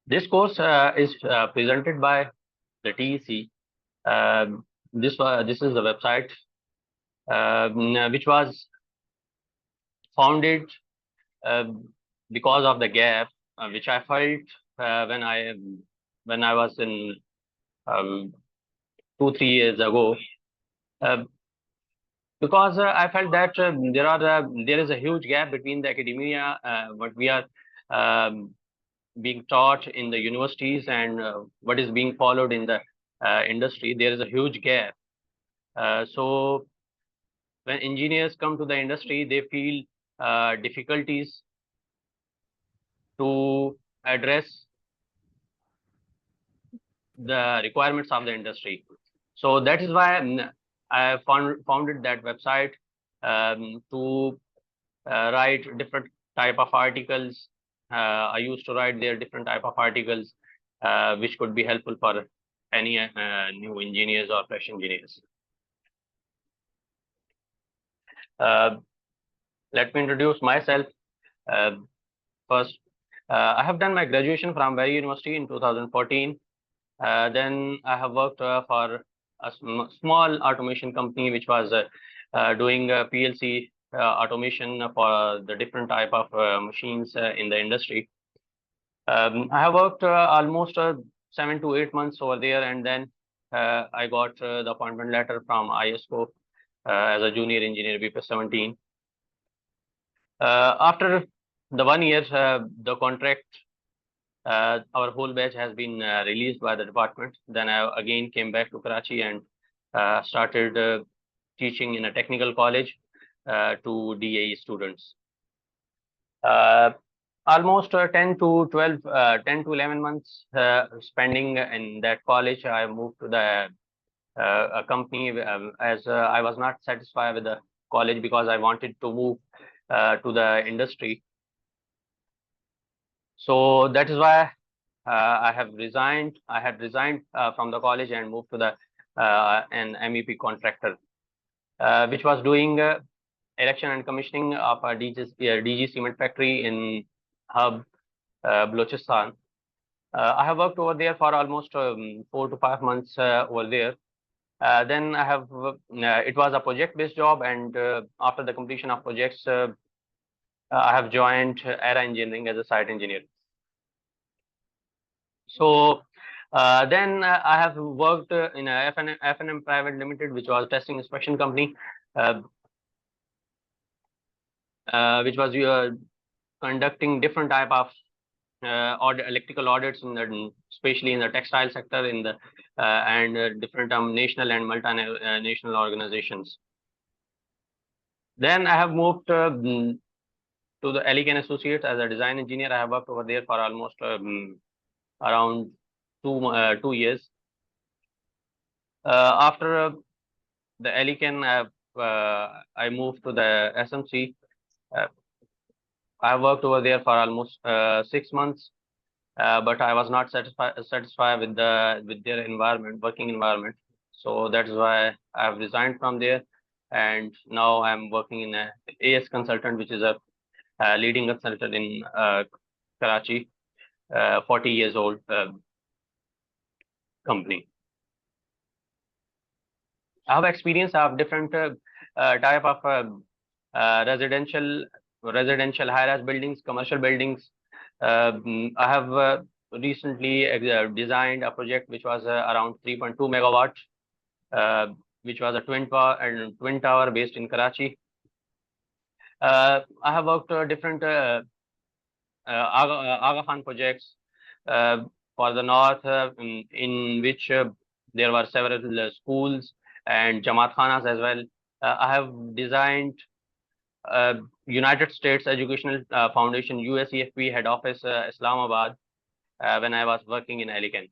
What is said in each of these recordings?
This course is presented by the TEC. This is the website which was founded uh, because of the gap which I felt when I was in um, 2 3 years ago. Uh, because I felt that there is a huge gap between the academia, what we are um, being taught in the universities, and what is being followed in the industry. There is a huge gap. So when engineers come to the industry, they feel difficulties to address the requirements of the industry. So that is why I founded that website to write different type of articles. I used to write there different type of articles which could be helpful for any new engineers or fresh engineers. Uh, Let me introduce myself. Uh, First, I have done my graduation from Berry University in 2014. Then I have worked for a small automation company which was doing PLC automation for the different type of machines in the industry. I have worked almost 7 to 8 months over there, and then I got the appointment letter from ISCO as a junior engineer BPS 17. After the 1 year, the contract, our whole batch has been released by the department. Then I again came back to Karachi and started teaching in a technical college to DAE students. Uh, Almost 10 to 12, 10 to 11 months spending in that college, I moved to the a company as I was not satisfied with the college because I wanted to move to the industry. So that is why I have resigned. I had resigned from the college and moved to the an MEP contractor, which was doing erection and commissioning of a DG cement factory in Hub, Balochistan. I have worked over there for almost 4 to 5 months over there. Then I have it was a project-based job, and after the completion of projects, I have joined Era Engineering as a site engineer. So then I have worked in a FNM Private Limited, which was testing inspection company, uh, which was conducting different type of electrical audits in the, especially in the textile sector, in the and different national and multinational organizations. Then I have moved to the Elegant Associates as a design engineer. I have worked over there for almost around 2 years. After the Elegant, I moved to the SMC. Uh, I worked over there for almost 6 months, but I was not satisfied with their environment, working environment. So that's why I have resigned from there, and now I'm working in a AS consultant, which is a leading consultant in Karachi, 40 years old company. I have experience of different type of residential high-rise buildings, commercial buildings. I have recently designed a project which was around 3.2 megawatt, uh, which was a twin tower based in Karachi. I have worked different Aga Khan projects uh, for the north, in which there were several schools and Jamaat Khanas as well. I have designed United States Educational Foundation USEFP head office Islamabad when I was working in Elegant.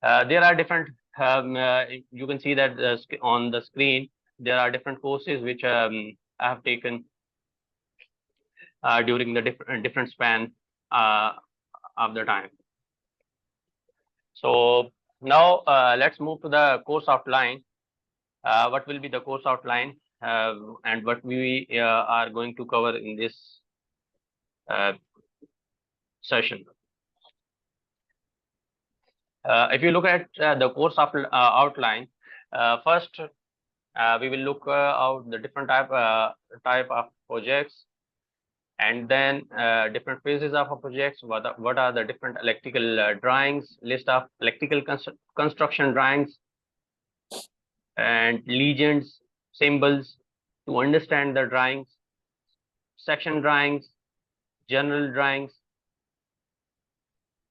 There are different. You can see that on the screen there are different courses which I have taken during the different span uh, of the time. So now let's move to the course outline. What will be the course outline and what we are going to cover in this uh, session. If you look at the course of outline, first we will look out the different type of projects, and then different phases of a project. What are the different electrical drawings, list of electrical construction drawings, and legends, symbols to understand the drawings, section drawings, general drawings.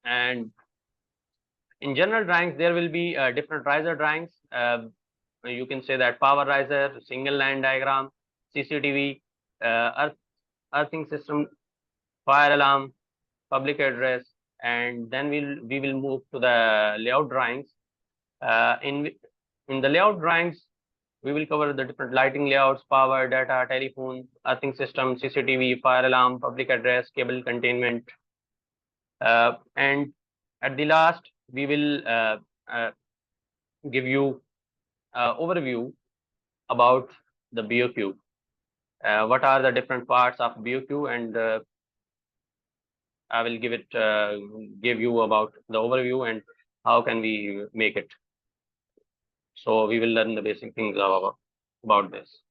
And in general drawings, there will be different riser drawings. You can say that power riser, single line diagram, CCTV, earthing system, fire alarm, public address, and then we will move to the layout drawings. In the layout drawings, we will cover the different lighting layouts, power, data, telephone, earthing system, CCTV, fire alarm, public address, cable containment, and at the last we will give you overview about the BOQ. What are the different parts of BOQ, and I will give you about the overview and how can we make it. So we will learn the basic things about this.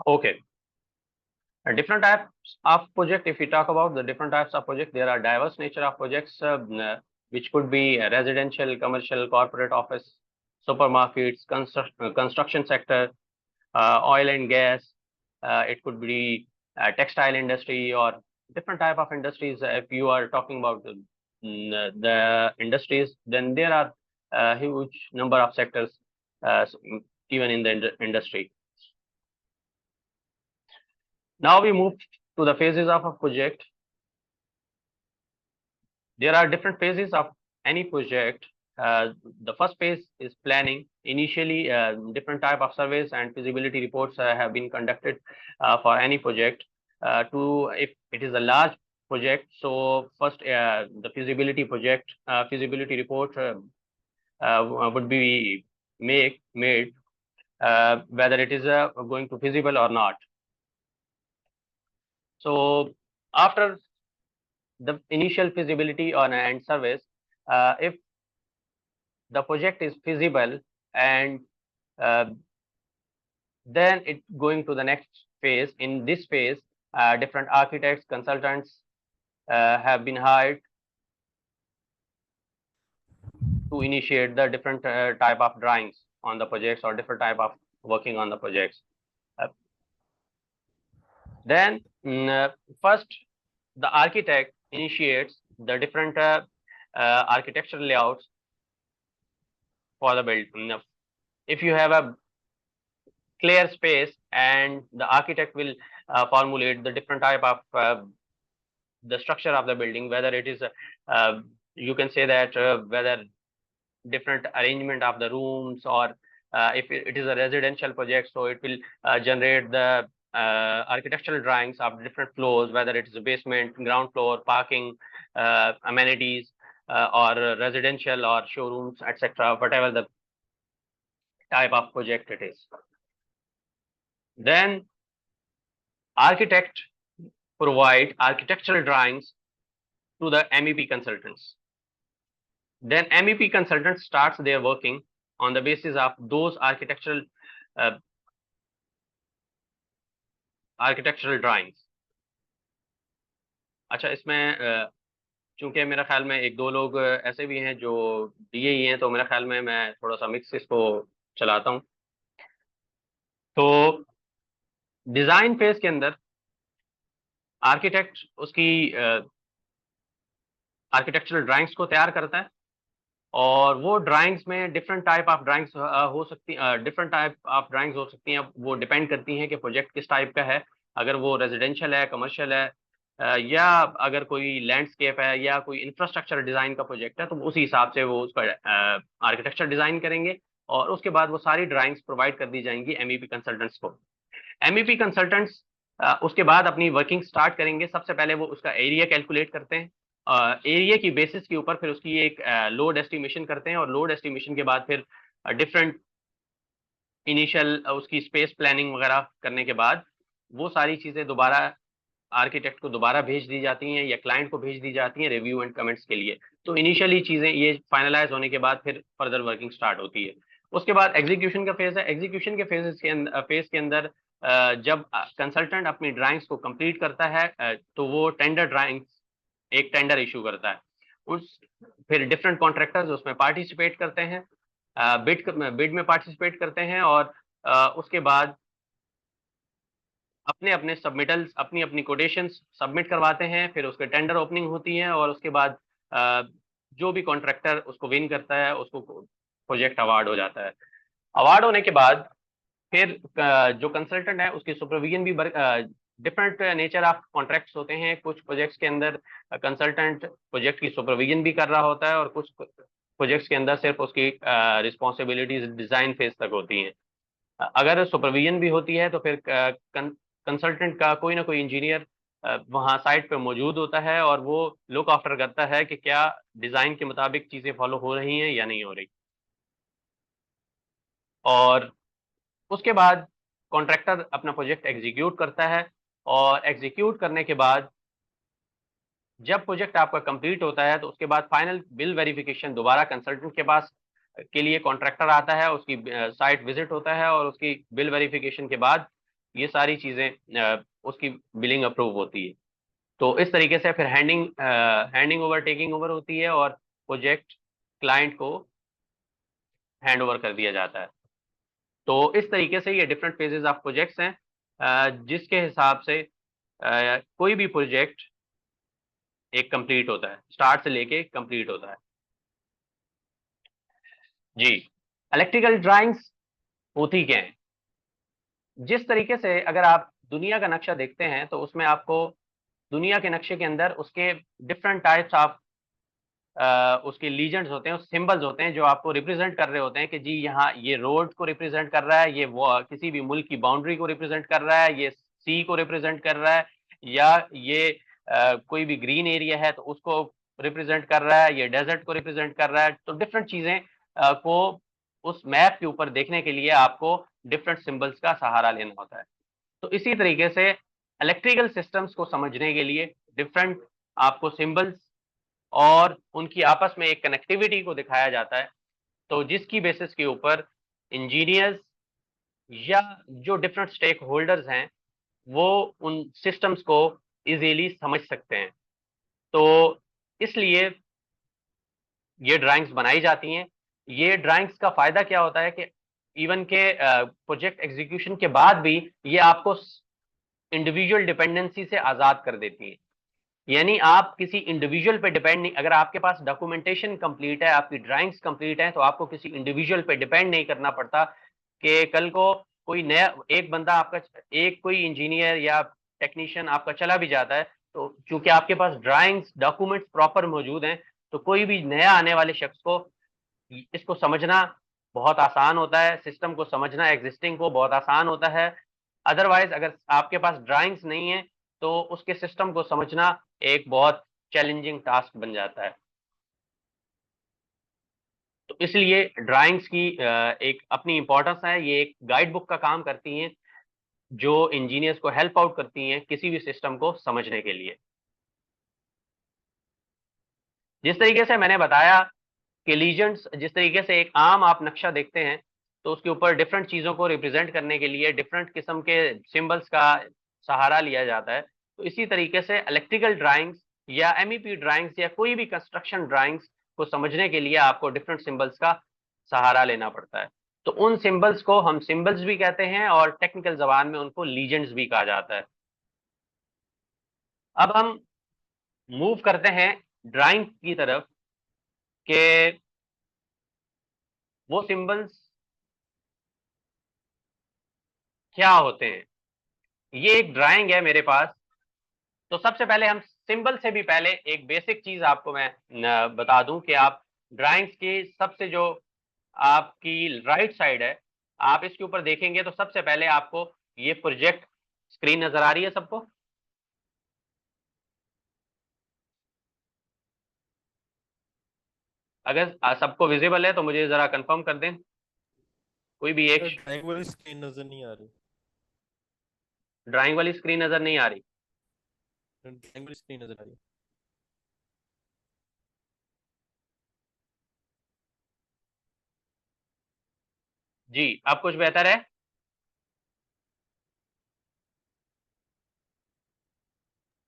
Okay. Different types of project. If we talk about the different types of project, there are diverse nature of projects, which could be residential, commercial, corporate, office, supermarkets, construction sector, oil and gas. It could be textile industry or different type of industries. If you are talking about the industries, then there are a huge number of sectors, even in the industry. Now we move to the phases of a project. There are different phases of any project. The first phase is planning. Initially, different type of surveys and feasibility reports have been conducted for any project. If it is a large project, so first the feasibility report would be made whether it is going to feasible or not. So after the initial feasibility and surveys, if the project is feasible, and then it going to the next phase. In this phase, different architects, consultants have been hired to initiate the different type of drawings on the projects or different type of working on the projects. Then first, the architect initiates the different architectural layouts for the building. If you have a clear space, and the architect will formulate the different type of the structure of the building, whether it is you can say that whether different arrangement of the rooms, or if it is a residential project, so it will generate the architectural drawings of different floors, whether it is a basement, ground floor, parking, amenities, or residential or showrooms, etc., whatever the type of project it is. Then architect provide architectural drawings to the MEP consultants. Then MEP consultant starts their working on the basis of those architectural drawings. अच्छा, इसमें चूंकि मेरा ख्याल में एक दो लोग ऐसे भी हैं जो DE ही हैं, तो मेरा ख्याल में मैं थोड़ा सा मिक्स इसको चलाता हूँ. तो डिजाइन फेज के अंदर आर्किटेक्ट उसकी आर्किटेक्चरल ड्राइंग्स को तैयार करता है, और वो ड्राइंग्स में डिफरेंट टाइप ऑफ ड्राइंग्स हो सकती हैं. वो डिपेंड करती हैं कि प्रोजेक्ट किस टाइप का है. अगर वो रेजिडेंशियल है, कमर्शियल है, या अगर कोई लैंडस्केप है या कोई इंफ्रास्ट्रक्चर डिजाइन का प्रोजेक्ट है, तो उसी हिसाब से वो उसका आर्किटेक्चर डिजाइन करेंगे, और उसके बाद वो सारी ड्राइंग्स प्रोवाइड कर दी जाएंगी MEP कंसल्टेंट्स को. MEP कंसल्टेंट्स उसके बाद अपनी वर्किंग स्टार्ट करेंगे. सबसे पहले वो उसका एरिया कैलकुलेट करते हैं. एरिया की बेसिस के ऊपर फिर उसकी एक लोड एस्टिमेशन करते हैं, और लोड एस्टिमेशन के बाद फिर डिफरेंट इनिशियल उसकी स्पेस प्लानिंग वगैरह करने के बाद वो सारी चीज़ें दोबारा आर्किटेक्ट को दोबारा भेज दी जाती हैं या क्लाइंट को भेज दी जाती हैं रिव्यू एंड कमेंट्स के लिए। तो इनिशियली चीज़ें ये फाइनलाइज होने के बाद फिर फर्दर वर्किंग स्टार्ट होती है। उसके बाद एग्जीक्यूशन का फेज है। एग्जीक्यूशन के फेज के अंदर जब कंसल्टेंट अपनी ड्राइंग्स को कंप्लीट करता है तो वो टेंडर ड्राइंग्स एक टेंडर इशू करता है। उस फिर डिफरेंट कॉन्ट्रैक्टर्स उसमें पार्टिसिपेट करते हैं, बिड में पार्टिसिपेट करते हैं और उसके बाद अपने अपने सबमिटल्स अपनी अपनी कोटेशंस सबमिट करवाते हैं। फिर उसके टेंडर ओपनिंग होती है और उसके बाद अ, जो भी कॉन्ट्रैक्टर उसको विन करता है उसको प्रोजेक्ट अवार्ड हो जाता है। अवार्ड होने के बाद फिर जो कंसल्टेंट है उसकी सुपरविजन भी डिफरेंट नेचर ऑफ कॉन्ट्रैक्ट्स होते हैं। कुछ प्रोजेक्ट्स के अंदर कंसल्टेंट प्रोजेक्ट की सुपरविजन भी कर रहा होता है और कुछ प्रोजेक्ट्स के अंदर सिर्फ उसकी रिस्पॉन्सिबिलिटीज डिजाइन फेज तक होती हैं। अगर सुपरविजन भी होती है तो फिर कंसल्टेंट का कोई ना कोई इंजीनियर वहाँ साइट पे मौजूद होता है और वो लुक आफ्टर करता है कि क्या डिजाइन के मुताबिक चीजें फॉलो हो रही हैं या नहीं हो रही। और उसके बाद कॉन्ट्रैक्टर अपना प्रोजेक्ट एग्जीक्यूट करता है और एग्जीक्यूट करने के बाद जब प्रोजेक्ट आपका कंप्लीट होता है तो उसके बाद फाइनल बिल वेरिफिकेशन दोबारा कंसल्टेंट के पास के लिए कॉन्ट्रैक्टर आता है, उसकी साइट विजिट होता है और उसकी बिल वेरिफिकेशन के बाद ये सारी चीज़ें उसकी बिलिंग अप्रूव होती है। तो इस तरीके से फिर हैंडिंग ओवर टेकिंग ओवर होती है और प्रोजेक्ट क्लाइंट को हैंड ओवर कर दिया जाता है। तो इस तरीके से ये डिफरेंट फेजेस ऑफ प्रोजेक्ट्स हैं जिसके हिसाब से कोई भी प्रोजेक्ट एक कंप्लीट होता है, स्टार्ट से लेके कंप्लीट होता है। जी, इलेक्ट्रिकल ड्राइंग्स होती क्या हैं? जिस तरीके से अगर आप दुनिया का नक्शा देखते हैं तो उसमें आपको दुनिया के नक्शे के अंदर उसके डिफरेंट टाइप्स ऑफ उसके लीजेंड्स होते हैं, सिंबल्स होते हैं जो आपको रिप्रेजेंट कर रहे होते हैं कि जी यहाँ ये रोड को रिप्रेजेंट कर रहा है, ये वो किसी भी मुल्क की बाउंड्री को रिप्रेजेंट कर रहा है, ये सी को रिप्रेजेंट कर रहा है या ये कोई भी ग्रीन एरिया है तो उसको रिप्रेजेंट कर रहा है, ये डेजर्ट को रिप्रेजेंट कर रहा है। तो डिफरेंट चीजें को उस मैप के ऊपर देखने के लिए आपको डिफरेंट सिंबल्स का सहारा लेना होता है। तो इसी तरीके से इलेक्ट्रिकल सिस्टम्स को समझने के लिए डिफरेंट आपको सिंबल्स और उनकी आपस में एक कनेक्टिविटी को दिखाया जाता है। तो जिसकी बेसिस के ऊपर इंजीनियर्स या जो डिफरेंट स्टेक होल्डर्स हैं वो उन सिस्टम्स को इजीली समझ सकते हैं। तो इसलिए ये ड्राइंग्स बनाई जाती हैं। ये ड्राइंग्स का फायदा क्या होता है कि इवन के प्रोजेक्ट एग्जीक्यूशन के बाद भी ये आपको इंडिविजुअल डिपेंडेंसी से आजाद कर देती है। यानी आप किसी इंडिविजुअल पे डिपेंड नहीं, अगर आपके पास डॉक्यूमेंटेशन कंप्लीट है, आपकी ड्राइंग्स कंप्लीट है तो आपको किसी इंडिविजुअल पे डिपेंड नहीं करना पड़ता कि कल को कोई नया एक बंदा आपका एक कोई इंजीनियर या टेक्नीशियन आपका चला भी जाता है तो चूंकि आपके पास ड्राइंग्स डॉक्यूमेंट्स प्रॉपर मौजूद हैं तो कोई भी नया आने वाले शख्स को इसको समझना बहुत आसान होता है, सिस्टम को समझना एग्जिस्टिंग को बहुत आसान होता है। अदरवाइज अगर आपके पास ड्राइंग्स नहीं है तो उसके सिस्टम को समझना एक बहुत चैलेंजिंग टास्क बन जाता है। तो इसलिए ड्राइंग्स की एक अपनी इम्पोर्टेंस है, ये एक गाइड बुक का काम करती हैं जो इंजीनियर्स को हेल्प आउट करती हैं किसी भी सिस्टम को समझने के लिए। जिस तरीके से मैंने बताया कि लीजेंड्स जिस तरीके से एक आम आप नक्शा देखते हैं तो उसके ऊपर डिफरेंट चीज़ों को रिप्रेजेंट करने के लिए डिफरेंट किस्म के सिंबल्स का सहारा लिया जाता है। तो इसी तरीके से इलेक्ट्रिकल ड्राइंग्स या एमईपी ड्राइंग्स या कोई भी कंस्ट्रक्शन ड्राइंग्स को समझने के लिए आपको डिफरेंट सिंबल्स का सहारा लेना पड़ता है। तो उन सिंबल्स को हम सिंबल्स भी कहते हैं और टेक्निकल जबान में उनको लीजेंड्स भी कहा जाता है। अब हम मूव करते हैं ड्राइंग की तरफ कि वो सिंबल्स क्या होते हैं। ये एक ड्राइंग है मेरे पास। तो सबसे पहले हम सिंबल से भी पहले एक बेसिक चीज आपको मैं बता दूं कि आप ड्राइंग्स की सबसे जो आपकी राइट साइड है आप इसके ऊपर देखेंगे तो सबसे पहले आपको ये प्रोजेक्ट स्क्रीन नजर आ रही है सबको? अगर सबको विजिबल है तो मुझे जरा कंफर्म कर दें। कोई भी एक। ड्राइंग वाली स्क्रीन नजर नहीं आ रही। ड्राइंग वाली स्क्रीन नजर नहीं आ रही। ड्राइंग वाली स्क्रीन नजर आ रही है। जी, अब कुछ बेहतर है?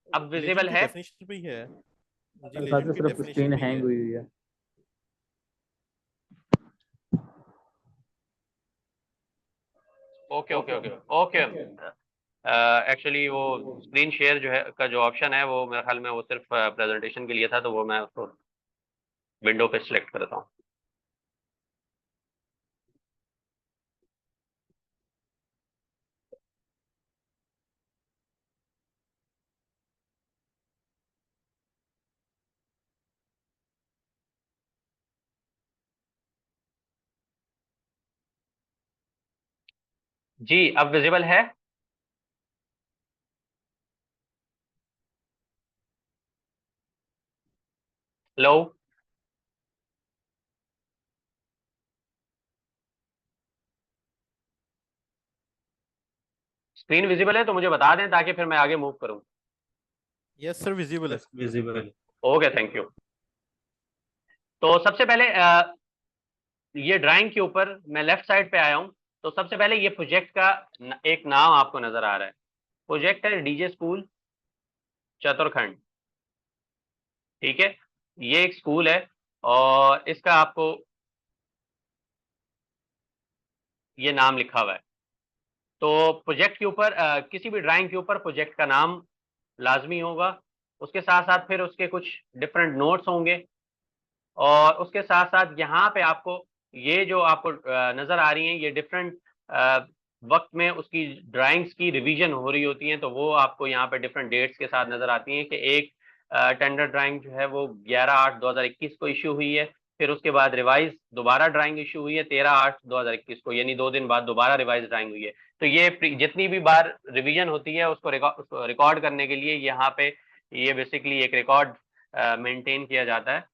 अब विजिबल लेजेंड की है? डेफिनेशन पे ही है। जी मेरे ख्याल से लेजेंड की सिर्फ डेफिनेशन स्क्रीन पे ही हैंग है। हुई हुई है। Okay okay okay okay. Actually वो स्क्रीन शेयर जो है का जो ऑप्शन है वो मेरे ख्याल में वो सिर्फ प्रेजेंटेशन के लिए था, तो वो मैं उसको विंडो पे सिलेक्ट करता हूँ। जी, अब विजिबल है? हेलो? स्क्रीन विजिबल है तो मुझे बता दें ताकि फिर मैं आगे मूव करूँ। यस सर विजिबल है। विजिबल। Okay, thank you. तो सबसे पहले ये ड्राइंग के ऊपर मैं लेफ्ट साइड पे आया हूँ। तो सबसे पहले ये प्रोजेक्ट का एक नाम आपको नजर आ रहा है। प्रोजेक्ट है डीजे स्कूल चतुरखंड। ठीक है, ये एक स्कूल है और इसका आपको ये नाम लिखा हुआ है। तो प्रोजेक्ट के ऊपर किसी भी ड्राइंग के ऊपर प्रोजेक्ट का नाम लाजमी होगा। उसके साथ साथ फिर उसके कुछ डिफरेंट नोट्स होंगे। और उसके साथ साथ यहाँ पे आपको ये जो आपको नजर आ रही हैं ये डिफरेंट वक्त में उसकी ड्राइंग्स की रिवीजन हो रही होती हैं। तो वो आपको यहाँ पे डिफरेंट डेट्स के साथ नजर आती हैं कि एक टेंडर ड्राइंग जो है वो 11/8/2021 को इशू हुई है। फिर उसके बाद रिवाइज दोबारा ड्राइंग इशू हुई है 13/8/2021 को, यानी 2 दिन बाद दोबारा रिवाइज ड्राइंग हुई है। तो ये जितनी भी बार रिवीजन होती है उसको रिकॉर्ड करने के लिए यहाँ पे ये बेसिकली एक रिकॉर्ड मेंटेन किया जाता है।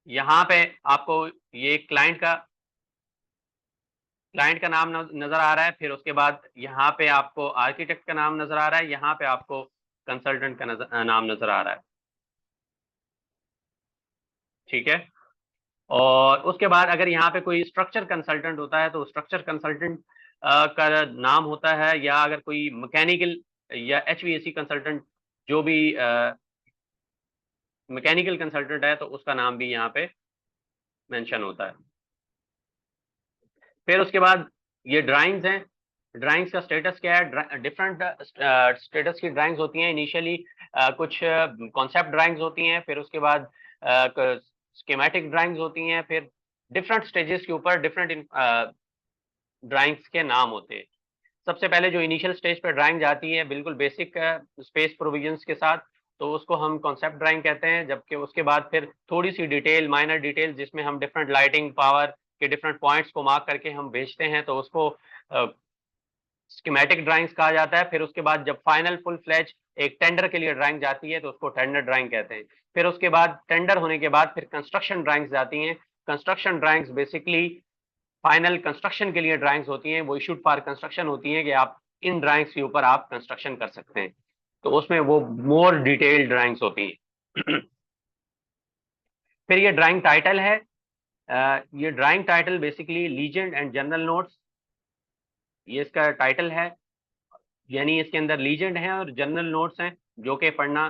यहाँ पे आपको ये क्लाइंट का नाम नजर आ रहा है। फिर उसके बाद यहाँ पे आपको आर्किटेक्ट का नाम नजर आ रहा है। यहाँ पे आपको कंसल्टेंट का नाम नजर आ रहा है। ठीक है। और उसके बाद अगर यहाँ पे कोई स्ट्रक्चर कंसल्टेंट होता है तो स्ट्रक्चर कंसल्टेंट का नाम होता है, या अगर कोई मैकेनिकल या एचवीएसी कंसल्टेंट जो भी मैकेनिकल कंसल्टेंट है तो उसका नाम भी यहाँ पे मेंशन होता है। फिर उसके बाद ये ड्राइंग्स हैं। ड्राइंग्स का स्टेटस क्या है? डिफरेंट स्टेटस की ड्राइंग्स होती हैं। इनिशियली कुछ कॉन्सेप्ट ड्राइंग्स होती हैं, फिर उसके बाद स्कीमेटिक ड्राइंग्स होती हैं, फिर डिफरेंट स्टेजेस के ऊपर डिफरेंट ड्राइंग्स के नाम होते हैं। सबसे पहले जो इनिशियल स्टेज पर ड्राइंग जाती है बिल्कुल बेसिक स्पेस प्रोविजंस के साथ, तो उसको हम कॉन्सेप्ट ड्राइंग कहते हैं। जबकि उसके बाद फिर थोड़ी सी डिटेल, माइनर डिटेल, जिसमें हम डिफरेंट लाइटिंग पावर के डिफरेंट पॉइंट्स को मार्क करके हम भेजते हैं, तो उसको स्कीमेटिक ड्राइंग्स कहा जाता है। फिर उसके बाद जब फाइनल फुल फ्लैज एक टेंडर के लिए ड्राइंग जाती है तो उसको टेंडर ड्राइंग कहते हैं। फिर उसके बाद टेंडर होने के बाद फिर कंस्ट्रक्शन ड्राइंग्स जाती हैं। Construction drawings basically final construction के लिए ड्राइंग्स होती हैं, वो इशूड फॉर कंस्ट्रक्शन होती हैं कि आप इन ड्राइंग्स के ऊपर आप कंस्ट्रक्शन कर सकते हैं। तो उसमें वो मोर डिटेल्ड ड्राइंग्स होती हैं। फिर ये ड्राइंग टाइटल है। ये drawing title basically legend and general notes, ये इसका टाइटल है। यानी इसके अंदर लीजेंड है और जनरल नोट्स हैं जो कि पढ़ना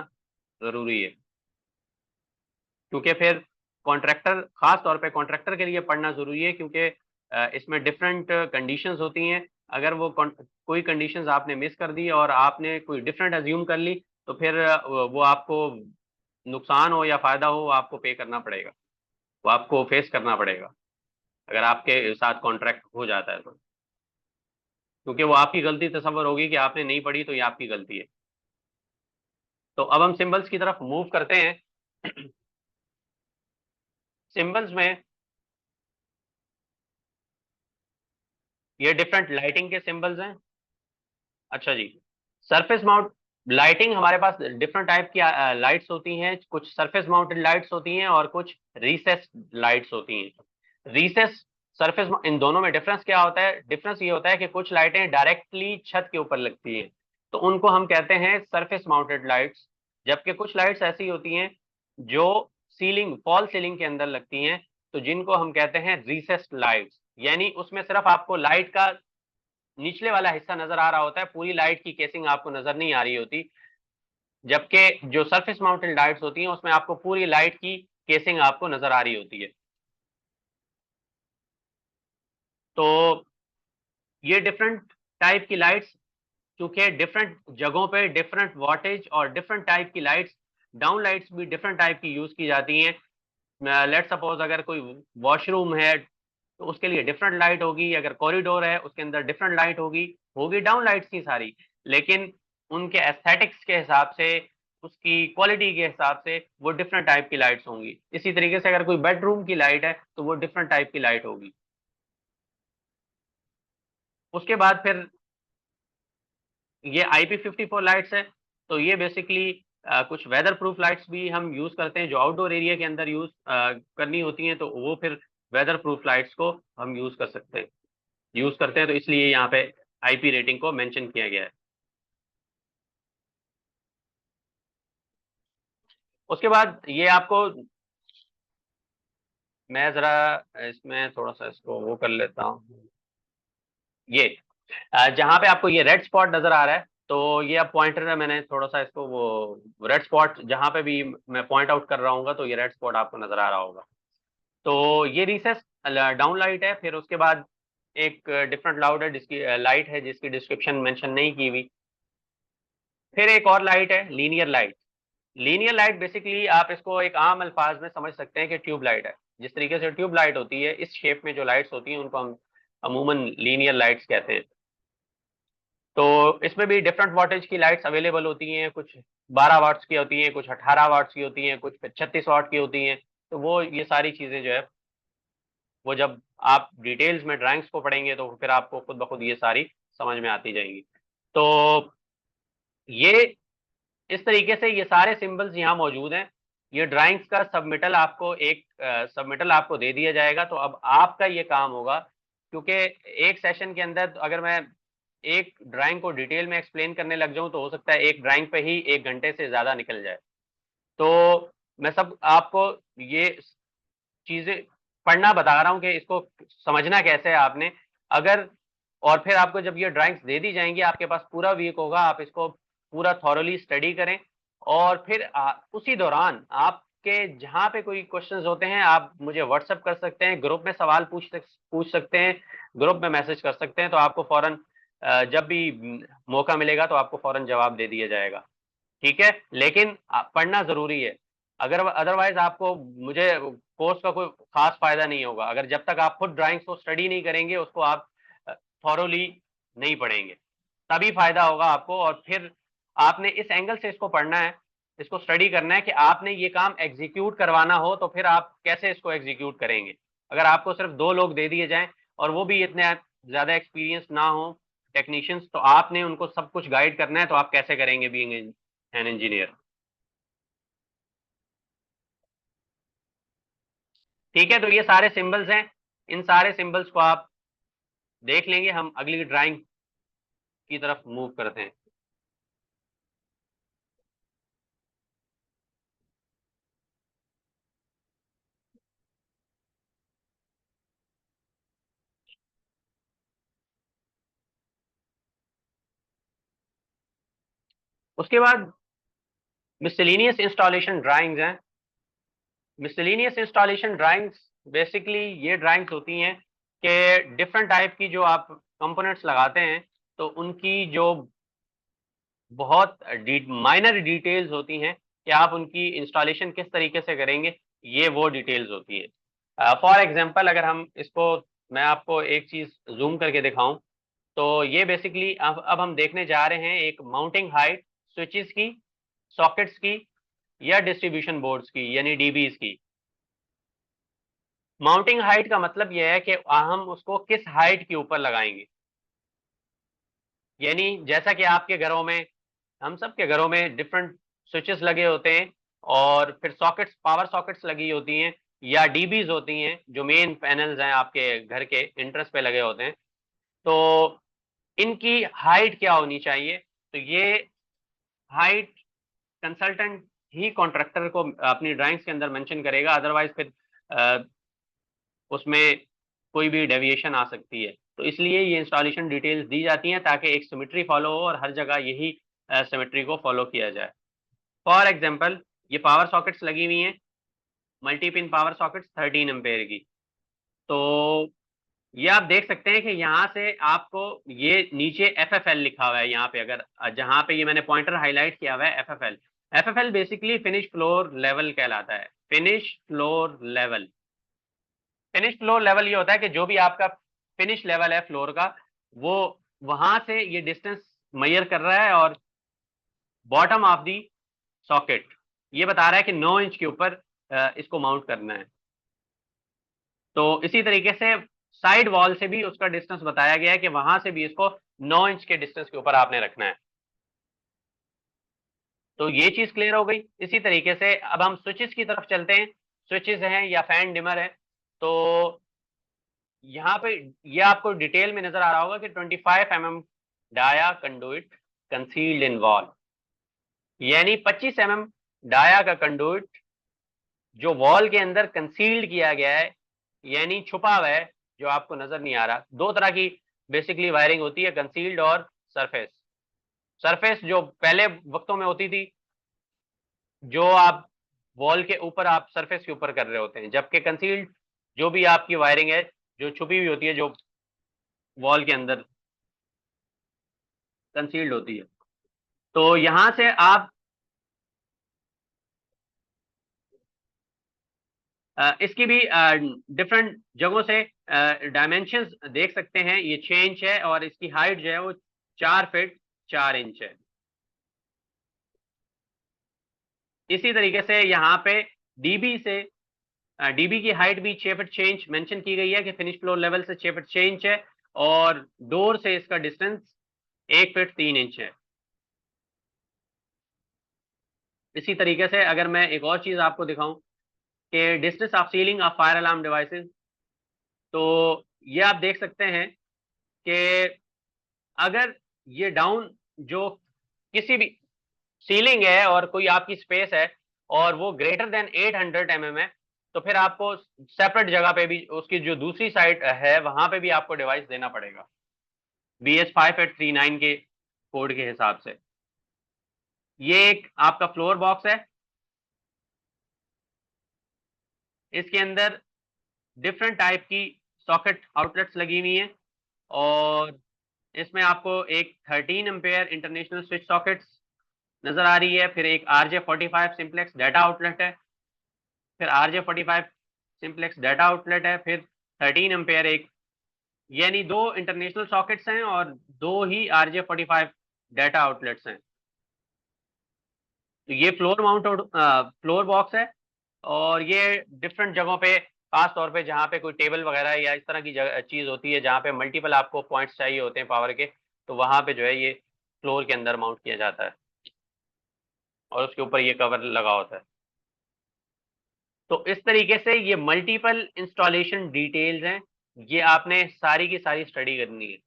जरूरी है, क्योंकि फिर कॉन्ट्रैक्टर, खास तौर पे कॉन्ट्रैक्टर के लिए पढ़ना जरूरी है, क्योंकि इसमें डिफरेंट कंडीशंस होती हैं। अगर वो कोई कंडीशंस आपने मिस कर दी और आपने कोई डिफरेंट अज्यूम कर ली तो फिर वो आपको नुकसान हो या फायदा हो वो आपको पे करना पड़ेगा, वो आपको फेस करना पड़ेगा अगर आपके साथ कॉन्ट्रैक्ट हो जाता है तो। क्योंकि वो आपकी गलती तस्वर होगी कि आपने नहीं पढ़ी, तो ये आपकी गलती है। तो अब हम सिंबल्स की तरफ मूव करते हैं। सिंबल्स में ये डिफरेंट लाइटिंग के सिंबल्स हैं। अच्छा जी, सरफेस माउंट लाइटिंग, हमारे पास डिफरेंट टाइप की लाइट्स होती हैं। कुछ सरफेस माउंटेड लाइट्स होती हैं और कुछ रिसेस लाइट्स होती हैं। रीसेस, सरफेस, इन दोनों में डिफरेंस क्या होता है? डिफरेंस ये होता है कि कुछ लाइटें डायरेक्टली छत के ऊपर लगती हैं, तो उनको हम कहते हैं सरफेस माउंटेड लाइट्स, जबकि कुछ लाइट्स ऐसी होती हैं जो सीलिंग, फॉल सीलिंग के अंदर लगती हैं, तो जिनको हम कहते हैं रिसेस्ड लाइट्स। यानी उसमें सिर्फ आपको लाइट का निचले वाला हिस्सा नजर आ रहा होता है, पूरी लाइट की केसिंग आपको नजर नहीं आ रही होती, जबकि जो सरफेस माउंटेड लाइट्स होती हैं उसमें आपको पूरी लाइट की केसिंग आपको नजर आ रही होती है। तो ये डिफरेंट टाइप की लाइट्स, क्योंकि डिफरेंट जगहों पे डिफरेंट वॉटेज और डिफरेंट टाइप की लाइट्स, डाउन लाइट्स भी डिफरेंट टाइप की यूज की जाती हैं। लेट सपोज अगर कोई वॉशरूम है तो उसके लिए डिफरेंट लाइट होगी, अगर कॉरिडोर है उसके अंदर डिफरेंट लाइट होगी, होगी डाउन लाइट्स की सारी, लेकिन उनके एस्थेटिक्स के हिसाब से, उसकी क्वालिटी के हिसाब से वो डिफरेंट टाइप की लाइट्स होंगी। इसी तरीके से अगर कोई बेडरूम की लाइट है तो वो डिफरेंट टाइप की लाइट होगी। उसके बाद फिर ये IP54 लाइट्स है, तो ये बेसिकली कुछ वेदर प्रूफ लाइट्स भी हम यूज करते हैं जो आउटडोर एरिया के अंदर यूज करनी होती हैं, तो वो फिर वेदर प्रूफ लाइट्स को हम यूज कर सकते हैं, यूज करते हैं, तो इसलिए यहाँ पे IP रेटिंग को मेंशन किया गया है। उसके बाद ये आपको, मैं जरा इसमें थोड़ा सा इसको वो कर लेता हूँ, ये जहाँ पे आपको ये रेड स्पॉट नजर आ रहा है, तो ये अब पॉइंटर है, मैंने थोड़ा सा इसको वो रेड स्पॉट जहाँ पे भी मैं पॉइंट आउट कर रहा हूँ तो ये रेड स्पॉट आपको नजर आ रहा होगा। तो ये रिसेस डाउन लाइट है। फिर उसके बाद एक डिफरेंट लाउड है जिसकी लाइट है जिसकी डिस्क्रिप्शन मेंशन नहीं की हुई। फिर एक और लाइट है linear light. Linear light basically आप इसको एक आम अल्फाज में समझ सकते हैं कि ट्यूब लाइट है। जिस तरीके से ट्यूब लाइट होती है, इस शेप में जो लाइट्स होती हैं उनको हम अमूमन लीनियर लाइट्स कहते हैं। तो इसमें भी डिफरेंट वाटेज की लाइट्स अवेलेबल होती हैं, कुछ 12 वाट्स की होती हैं, कुछ 18 वाट्स की होती हैं, कुछ 36 वाट की होती हैं। तो वो ये सारी चीजें जो है, वो जब आप डिटेल्स में ड्राइंग्स को पढ़ेंगे तो फिर आपको खुद ब खुद ये सारी समझ में आती जाएंगी। तो ये इस तरीके से ये सारे सिंबल्स यहाँ मौजूद हैं। ये ड्राइंग्स का सबमिटल आपको एक सबमिटल आपको दे दिया जाएगा। तो अब आपका ये काम होगा, क्योंकि एक सेशन के अंदर अगर मैं एक ड्राइंग को डिटेल में एक्सप्लेन करने लग जाऊं तो हो सकता है एक ड्राइंग पे ही 1 घंटे से ज्यादा निकल जाए। तो मैं सब आपको ये चीजें पढ़ना बता रहा हूँ कि इसको समझना कैसे है आपने। अगर और फिर आपको जब ये ड्राइंग्स दे दी जाएंगी, आपके पास पूरा वीक होगा, आप इसको पूरा थॉरोली स्टडी करें। और फिर उसी दौरान आपके जहाँ पे कोई क्वेश्चंस होते हैं आप मुझे व्हाट्सएप कर सकते हैं, ग्रुप में सवाल पूछ सकते हैं, ग्रुप में मैसेज कर सकते हैं, तो आपको फौरन जब भी मौका मिलेगा तो आपको फौरन जवाब दे दिया जाएगा। ठीक है, लेकिन पढ़ना जरूरी है। अगर अदरवाइज आपको मुझे कोर्स का कोई खास फायदा नहीं होगा, अगर जब तक आप खुद ड्राइंग्स को स्टडी नहीं करेंगे, उसको आप थॉरोली नहीं पढ़ेंगे, तभी फायदा होगा आपको। और फिर आपने इस एंगल से इसको पढ़ना है, इसको स्टडी करना है कि आपने ये काम एग्जीक्यूट करवाना हो तो फिर आप कैसे इसको एग्जीक्यूट करेंगे। अगर आपको सिर्फ 2 लोग दे दिए जाएं और वो भी इतने ज्यादा एक्सपीरियंस ना हो, टेक्नीशियंस, तो आपने उनको सब कुछ गाइड करना है, तो आप कैसे करेंगे बीइंग एन इंजीनियर। ठीक है, तो ये सारे सिंबल्स हैं, इन सारे सिंबल्स को आप देख लेंगे। हम अगली ड्राइंग की तरफ मूव करते हैं। उसके बाद मिसलेनियस इंस्टॉलेशन ड्राइंग्स हैं। मिसलेनियस इंस्टॉलेशन ड्राइंग्स बेसिकली ये ड्राइंग्स होती हैं कि डिफरेंट टाइप की जो आप कंपोनेंट्स लगाते हैं, तो उनकी जो बहुत माइनर डिटेल्स होती हैं कि आप उनकी इंस्टॉलेशन किस तरीके से करेंगे, ये वो डिटेल्स होती है। फॉर एग्जांपल अगर हम इसको, मैं आपको एक चीज जूम करके दिखाऊं, तो ये बेसिकली अब हम देखने जा रहे हैं एक माउंटिंग हाइट स्विचेस की, सॉकेट्स की, या डिस्ट्रीब्यूशन बोर्ड्स की यानी डीबीज की। माउंटिंग हाइट का मतलब यह है कि हम उसको किस हाइट के ऊपर लगाएंगे। यानी जैसा कि आपके घरों में, हम सब के घरों में डिफरेंट स्विचेस लगे होते हैं और फिर सॉकेट्स, पावर सॉकेट्स लगी होती हैं। या डीबीज होती हैं जो मेन पैनल्स हैं आपके घर के इंटरेस्ट पे लगे होते हैं, तो इनकी हाइट क्या होनी चाहिए? तो ये हाइट कंसल्टेंट ही कॉन्ट्रैक्टर को अपनी ड्राइंग्स के अंदर मेंशन करेगा, अदरवाइज फिर उसमें कोई भी डेविएशन आ सकती है। तो इसलिए ये इंस्टॉलेशन डिटेल्स दी जाती हैं ताकि एक सिमेट्री फॉलो हो और हर जगह यही सिमेट्री को फॉलो किया जाए। फॉर एग्जांपल, ये पावर सॉकेट्स लगी हुई हैं, multi pin power sockets 13 ampere की। तो ये आप देख सकते हैं कि यहाँ से आपको ये नीचे FFL लिखा हुआ है, यहाँ पे अगर जहाँ पे ये मैंने पॉइंटर हाईलाइट किया हुआ है FFL। FFL basically finish floor level कहलाता है। Finish floor level, finish floor level ये होता है कि जो भी आपका फिनिश लेवल है फ्लोर का, वो वहां से ये डिस्टेंस मेजर कर रहा है, और बॉटम ऑफ दी सॉकेट ये बता रहा है कि 9 इंच के ऊपर इसको माउंट करना है। तो इसी तरीके से साइड वॉल से भी उसका डिस्टेंस बताया गया है कि वहां से भी इसको 9 इंच के डिस्टेंस के ऊपर आपने रखना है। तो ये चीज क्लियर हो गई। इसी तरीके से अब हम स्विचेस की तरफ चलते हैं। स्विचेस हैं या फैन डिमर है, तो यहाँ पे ये आपको डिटेल में नजर आ रहा होगा कि 25 mm dia conduit concealed in wall, यानी 25 mm डाया का कंडुइट जो वॉल के अंदर कंसील्ड किया गया है, यानी छुपा हुआ है, जो आपको नजर नहीं आ रहा। दो तरह की बेसिकली वायरिंग होती है, कंसील्ड और सरफेस। सरफेस जो पहले वक्तों में होती थी, जो आप वॉल के ऊपर आप सरफेस के ऊपर कर रहे होते हैं, जबकि कंसील्ड जो भी आपकी वायरिंग है जो छुपी हुई होती है, जो वॉल के अंदर कंसील्ड होती है। तो यहां से आप इसकी भी डिफरेंट जगहों से डायमेंशंस देख सकते हैं। ये 6 इंच है और इसकी हाइट जो है वो 4 फीट 4 इंच है। इसी तरीके से यहाँ पे डीबी से डीबी की हाइट भी 6 फीट 6 इंच मेंशन की गई है कि फिनिश फ्लोर लेवल से 6 फीट 6 इंच है, और डोर से इसका डिस्टेंस 1 फीट 3 इंच है। इसी तरीके से अगर मैं एक और चीज आपको दिखाऊं कि distance of ceiling of fire alarm devices, तो ये आप देख सकते हैं कि अगर ये डाउन जो किसी भी सीलिंग है और कोई आपकी स्पेस है और वो ग्रेटर देन 800 mm है, तो फिर आपको सेपरेट जगह पे भी उसकी जो दूसरी साइड है वहां पे भी आपको डिवाइस देना पड़ेगा, BS5839 के कोड के हिसाब से। ये एक आपका फ्लोर बॉक्स है, इसके अंदर डिफरेंट टाइप की सॉकेट आउटलेट्स लगी हुई हैं, और इसमें आपको एक 13 एम्पेयर इंटरनेशनल स्विच सॉकेट्स नजर आ रही है, फिर एक RJ45 सिंप्लेक्स डाटा आउटलेट है, फिर RJ45 सिंप्लेक्स डाटा आउटलेट है, फिर 13 एम्पेयर एक, यानी दो इंटरनेशनल सॉकेट्स हैं और दो ही RJ45 डाटा आउटलेट्स हैं। तो ये फ्लोर माउंट फ्लोर बॉक्स है, और ये डिफरेंट जगहों पे, खास तौर पे जहाँ पे कोई टेबल वगैरह या इस तरह की चीज होती है जहाँ पे मल्टीपल आपको पॉइंट्स चाहिए होते हैं पावर के, तो वहां पे जो है ये फ्लोर के अंदर माउंट किया जाता है और उसके ऊपर ये कवर लगा होता है। तो इस तरीके से ये मल्टीपल इंस्टॉलेशन डिटेल्स हैं, ये आपने सारी की सारी स्टडी करनी है।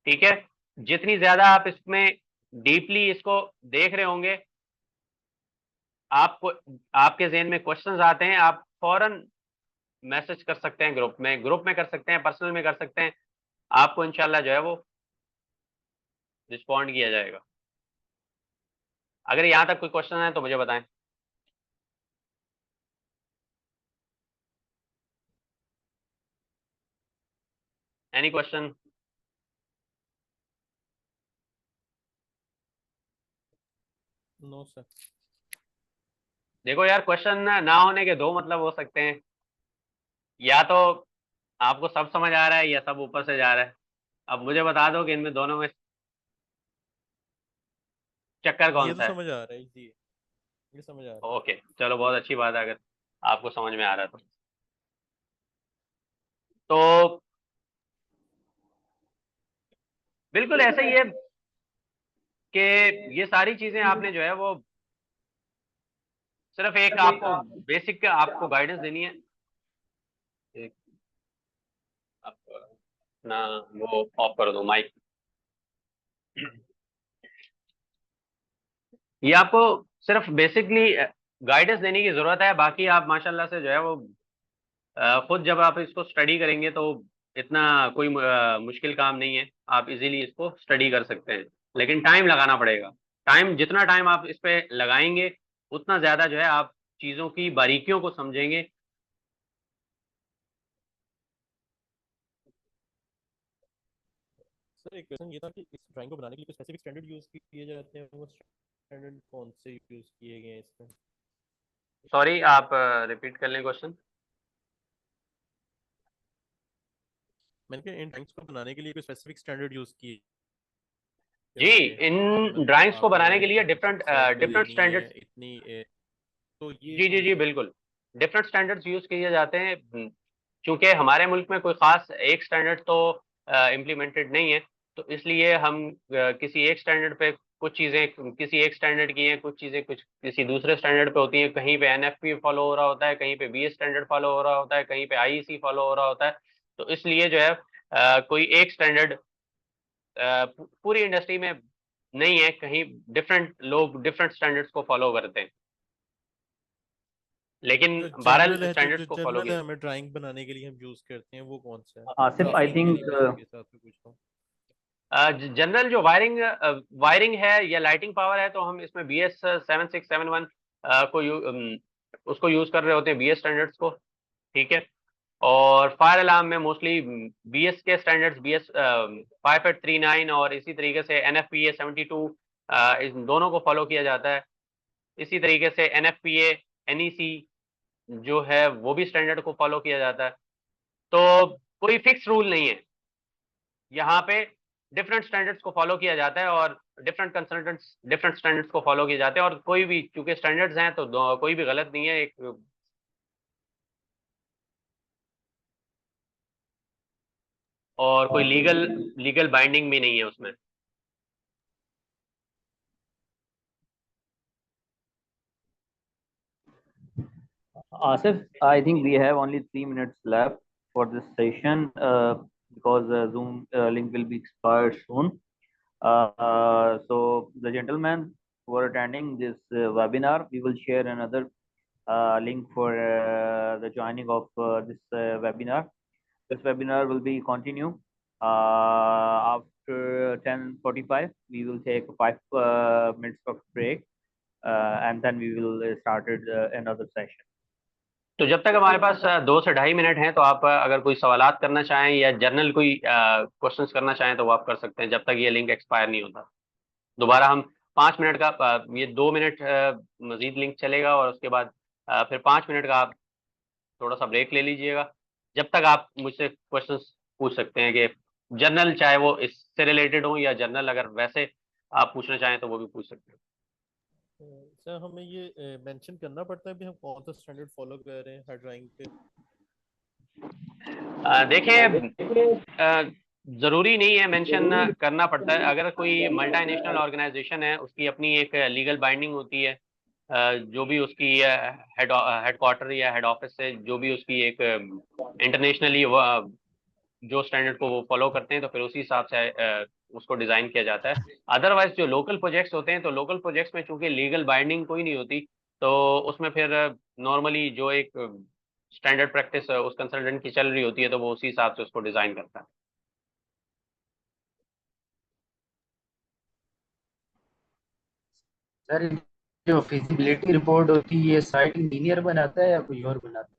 ठीक है, जितनी ज्यादा आप इसमें डीपली इसको देख रहे होंगे, आपको आपके जहन में क्वेश्चंस आते हैं, आप फौरन मैसेज कर सकते हैं, ग्रुप में कर सकते हैं, पर्सनल में कर सकते हैं, आपको इंशाल्लाह जो है वो रिस्पॉन्ड किया जाएगा। अगर यहाँ तक कोई क्वेश्चन है तो मुझे बताएं। Any question? No sir. देखो यार, क्वेश्चन ना होने के दो मतलब हो सकते हैं, या तो आपको सब समझ आ रहा है या सब ऊपर से जा रहा है। अब मुझे बता दो कि इनमें दोनों में चक्कर कौन ये तो सा है। समझ आ रहा है, इजी है। ये समझ आ रहा है। ओके, चलो बहुत अच्छी बात है अगर आपको समझ में आ रहा है तो बिल्कुल ऐसे ही है कि ये सारी चीजें आपने जो है वो सिर्फ एक आपको बेसिक आपको गाइडेंस देनी है। एक आप अपना वो ऑफ कर दो माइक। ये आपको सिर्फ बेसिकली गाइडेंस देने की जरूरत है, बाकी आप माशाल्लाह से जो है वो खुद जब आप इसको स्टडी करेंगे तो इतना कोई मुश्किल काम नहीं है, आप इजीली इसको स्टडी कर सकते हैं। लेकिन टाइम लगाना पड़ेगा। टाइम, जितना टाइम आप इस पे लगाएंगे उतना ज्यादा जो है आप चीजों की बारीकियों को समझेंगे। सर एक क्वेश्चन ये था कि इस ड्राइंग को बनाने के लिए स्पेसिफिक स्टैंडर्ड यूज किए जाते हैं, वो स्टैंडर्ड कौन से यूज किए गए हैं इसमें? सॉरी, आप रिपीट कर लें क्वेश्चन। मैंने कहा इन ड्राइंग्स को बनाने के लिए कोई स्पेसिफिक स्टैंडर्ड यूज किए जी, होंगे, इन मतलब ड्राइंग्स को आपने बनाने के लिए डिफरेंट सर्कल डिफरेंट लेनी है स्टैंडर्ड्स। इतनी तो ये जी जी कौन जी से? बिल्कुल, डिफरेंट स्टैंडर्ड्स यूज किए जाते हैं। क्योंकि हमारे मुल्क में कोई खास एक स्टैंडर्ड तो इम्प्लीमेंटेड नहीं है, तो इसलिए हम किसी एक स्टैंडर्ड पे कुछ चीज़ें किसी एक स्टैंडर्ड की हैं, कुछ चीज़ें कुछ किसी दूसरे स्टैंडर्ड पे होती हैं। कहीं पे एनएफपी फॉलो हो रहा होता है, कहीं पे बीएस स्टैंडर्ड फॉलो हो रहा होता है, कहीं पे आईईसी फॉलो हो रहा होता है। तो इसलिए जो है कोई एक स्टैंडर्ड पूरी इंडस्ट्री में नहीं है, कहीं डिफरेंट लोग डिफरेंट स्टैंडर्ड्स को फॉलो करते हैं, लेकिन जो 12 जनरल है, स्टैंडर्ड्स जो को फॉलो जनरल किया। है हमें ड्राइंग बनाने के लिए हम यूज करते हैं वो कौन सा है? आसिफ, आई लाइटिंग के थिंक लिए उसके हिसाब से पूछ रहा हूँ। जनरल जो वायरिंग वायरिंग है या लाइटिंग पावर है, तो हम इसमें BS 7671 उसको यूज कर रहे होते हैं, BS स्टैंडर्ड्स को। ठीक है। और फायर अलार्म में मोस्टली BS के स्टैंडर्ड्स, BS 5839 और इसी तरीके से NFPA 72, इन दोनों को फॉलो किया जाता है। इसी तरीके से NFPA NEC जो है वो भी स्टैंडर्ड को फॉलो किया जाता है। तो कोई फिक्स रूल नहीं है यहाँ पे, डिफरेंट स्टैंडर्ड्स को फॉलो किया जाता है और डिफरेंट कंसल्टेंट्स डिफरेंट स्टैंडर्ड्स को फॉलो किए जाते हैं। और कोई भी, चूंकि स्टैंडर्ड्स हैं तो कोई भी गलत नहीं है। एक और कोई लीगल लीगल बाइंडिंग भी नहीं है उसमें। Asif, I think we have only 3 minutes left for this session because Zoom link will be expired soon. So the gentlemen who are attending this webinar, we will share another link for the joining of this webinar. This webinar will be continue after 10:45. We will take 5 minutes of break and then we will start another session. तो जब तक हमारे पास 2 से 2.5 minute हैं, तो आप अगर कोई सवालात करना चाहें या जनरल कोई क्वेश्चंस करना चाहें तो वो आप कर सकते हैं, जब तक ये लिंक एक्सपायर नहीं होता। दोबारा हम 5 मिनट का ये 2 मिनट मजीद लिंक चलेगा और उसके बाद फिर 5 मिनट का आप थोड़ा सा ब्रेक ले लीजिएगा, जब तक आप मुझसे क्वेश्चंस पूछ सकते हैं कि जनरल, चाहे वो इससे रिलेटेड हो या जनरल अगर वैसे आप पूछना चाहें तो वो भी पूछ सकते हैं। सर हमें ये मेंशन करना पड़ता है भी हम कौन सा स्टैंडर्ड फॉलो कर रहे हैं हर ड्राइंग पे? देखिए, जरूरी नहीं है मेंशन करना पड़ता है। अगर कोई मल्टीनेशनल ऑर्गेनाइजेशन है, उसकी अपनी एक लीगल बाइंडिंग होती है, जो भी उसकी हेडक्वार्टर या हेड ऑफिस से जो भी उसकी एक इंटरनेशनली जो स्टैंडर्ड को वो फॉलो करते हैं, तो फिर उसी हिसाब से उसको डिजाइन किया जाता है। अदरवाइज जो लोकल प्रोजेक्ट्स होते हैं, तो लोकल प्रोजेक्ट्स में चूंकि लीगल बाइंडिंग कोई नहीं होती, तो उसमें फिर नॉर्मली जो एक स्टैंडर्ड प्रैक्टिस उस कंसल्टेंट की चल रही होती है, तो वो उसी हिसाब से उसको डिजाइन करता है। सर, जो फिजिबिलिटी रिपोर्ट होती है ये साइट इंजीनियर बनाता है या कोई और बनाता है?